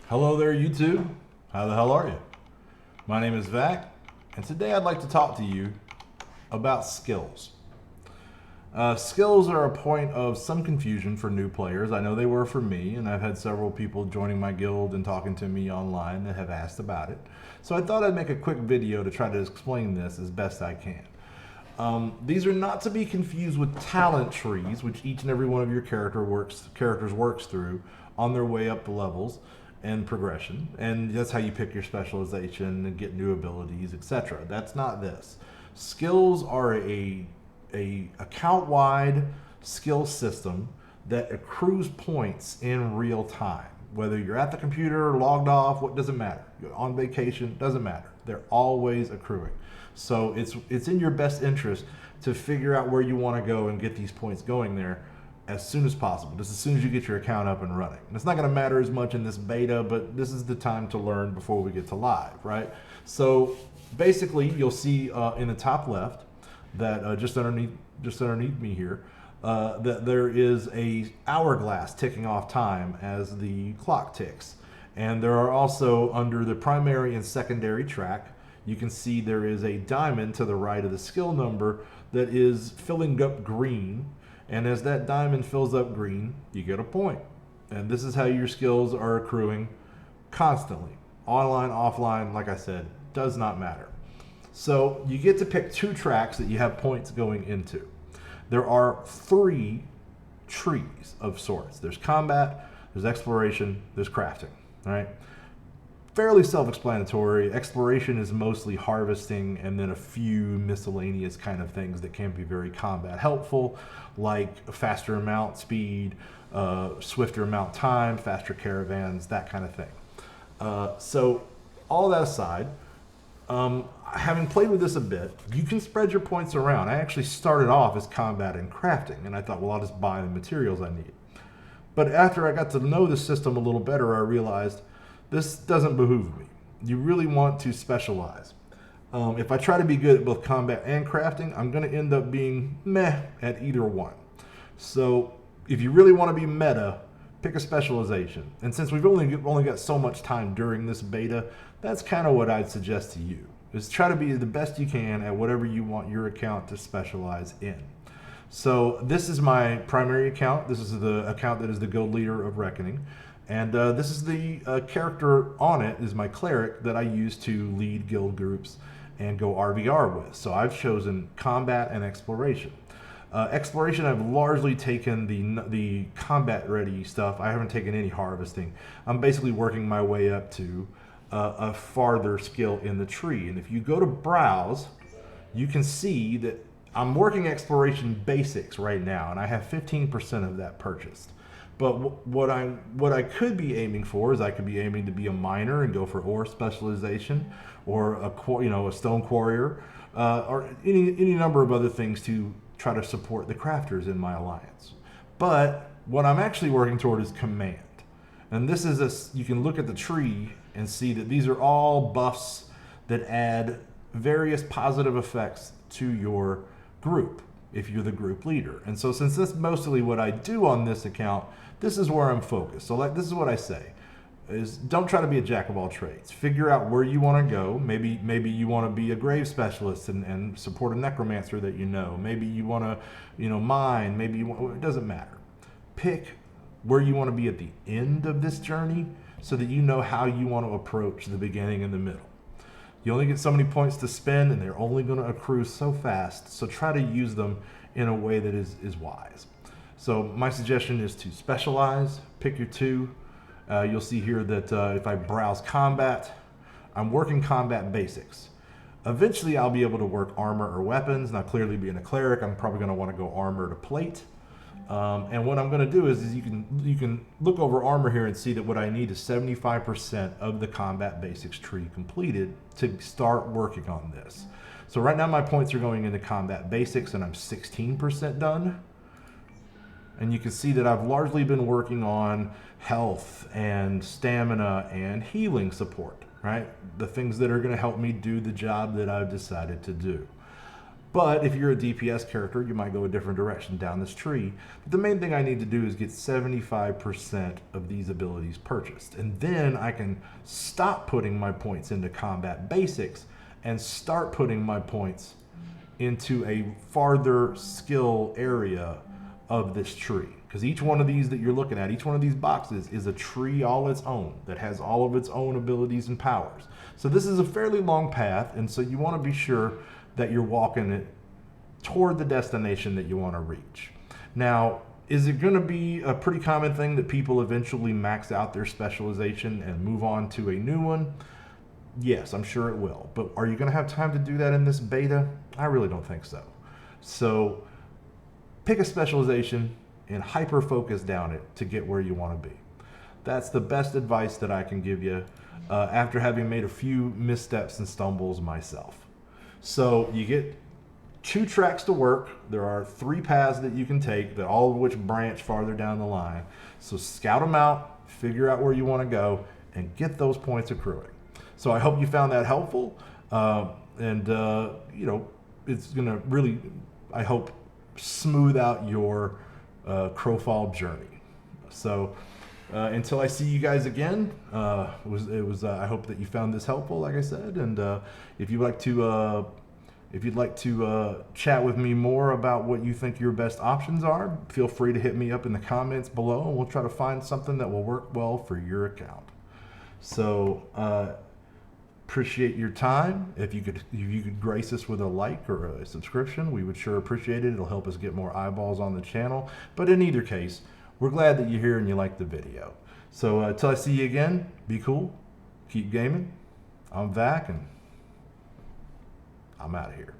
Hello there, YouTube. How the hell are you? My name is Vac, and today I'd like to talk to you about skills. Skills are a point of some confusion for new players. I know they were for me, and I've had several people joining my guild and talking to me online that have asked about it. So I thought I'd make a quick video to try to explain this as best I can. These are not to be confused with talent trees, which each and every one of your characters works through on their way up the levels and progression, and that's how you pick your specialization and get new abilities, etc. That's not this. Skills are a account-wide skill system that accrues points in real time. Whether you're at the computer, logged off, what doesn't matter. You're on vacation, doesn't matter. They're always accruing. So it's in your best interest to figure out where you want to go and get these points going there as soon as possible, just as soon as you get your account up and running. And it's not going to matter as much in this beta, but this is the time to learn before we get to live, right? So basically, you'll see in the top left that just underneath me here, that there is a hourglass ticking off time as the clock ticks. And there are also, under the primary and secondary track, you can see there is a diamond to the right of the skill number that is filling up green. And as that diamond fills up green, you get a point. And this is how your skills are accruing constantly. Online, offline, like I said, does not matter. So you get to pick two tracks that you have points going into. There are three trees of sorts. There's combat, there's exploration, there's crafting, all right? Fairly self-explanatory. Exploration is mostly harvesting and then a few miscellaneous kind of things that can be very combat helpful, like faster mount speed, swifter mount time, faster caravans, that kind of thing. So all that aside, having played with this a bit, you can spread your points around. I actually started off as combat and crafting, and I thought, well, I'll just buy the materials I need. But after I got to know the system a little better, I realized this doesn't behoove me. You really want to specialize. If I try to be good at both combat and crafting, I'm going to end up being meh at either one. So if you really want to be meta, pick a specialization. And since we've only got so much time during this beta, that's kind of what I'd suggest to you, is try to be the best you can at whatever you want your account to specialize in. So this is my primary account. This is the account that is the guild leader of Reckoning. And this is the character on it is my cleric that I use to lead guild groups and go RVR with. So I've chosen combat and exploration. Exploration, I've largely taken the combat ready stuff. I haven't taken any harvesting. I'm basically working my way up to a farther skill in the tree. And if you go to browse, you can see that I'm working exploration basics right now, and I have 15% of that purchased. But what I could be aiming for is I could be aiming to be a miner and go for ore specialization, or a stone quarrier, or any number of other things to try to support the crafters in my alliance. But what I'm actually working toward is command, and this is you can look at the tree and see that these are all buffs that add various positive effects to your group if you're the group leader. And so since that's mostly what I do on this account, this is where I'm focused. So this is what I say, is don't try to be a jack of all trades. Figure out where you want to go. Maybe you want to be a grave specialist and support a necromancer that you know. Maybe you want to, mine. Maybe it doesn't matter. Pick where you want to be at the end of this journey so that you know how you want to approach the beginning and the middle. You only get so many points to spend, and they're only going to accrue so fast, so try to use them in a way that is wise. So my suggestion is to specialize, pick your two. You'll see here that if I browse combat, I'm working combat basics. Eventually I'll be able to work armor or weapons. Now clearly being a cleric, I'm probably going to want to go armor to plate. And what I'm going to do is you can look over armor here and see that what I need is 75% of the combat basics tree completed to start working on this. So right now my points are going into combat basics, and I'm 16% done. And you can see that I've largely been working on health and stamina and healing support, right? The things that are going to help me do the job that I've decided to do. But if you're a DPS character, you might go a different direction down this tree. But the main thing I need to do is get 75% of these abilities purchased. And then I can stop putting my points into combat basics and start putting my points into a farther skill area of this tree. Because each one of these that you're looking at, each one of these boxes is a tree all its own that has all of its own abilities and powers. So this is a fairly long path, and so you want to be sure that you're walking it toward the destination that you want to reach. Now, is it going to be a pretty common thing that people eventually max out their specialization and move on to a new one? Yes, I'm sure it will. But are you going to have time to do that in this beta? I really don't think so. So pick a specialization and hyper focus down it to get where you want to be. That's the best advice that I can give you after having made a few missteps and stumbles myself. So you get 2 tracks to work. There are 3 paths that you can take, that all of which branch farther down the line. So scout them out, figure out where you want to go, and get those points accruing. So I hope you found that helpful, and you know, it's gonna really, I hope, smooth out your Crowfall journey. So until I see you guys again, I hope that you found this helpful, like I said, and if you'd like to chat with me more about what you think your best options are, feel free to hit me up in the comments below, and we'll try to find something that will work well for your account. So appreciate your time. If you could grace us with a like or a subscription, we would sure appreciate it. It'll help us get more eyeballs on the channel. But in either case, we're glad that you're here and you like the video. So until I see you again, be cool, keep gaming. I'm Vac, and I'm out of here.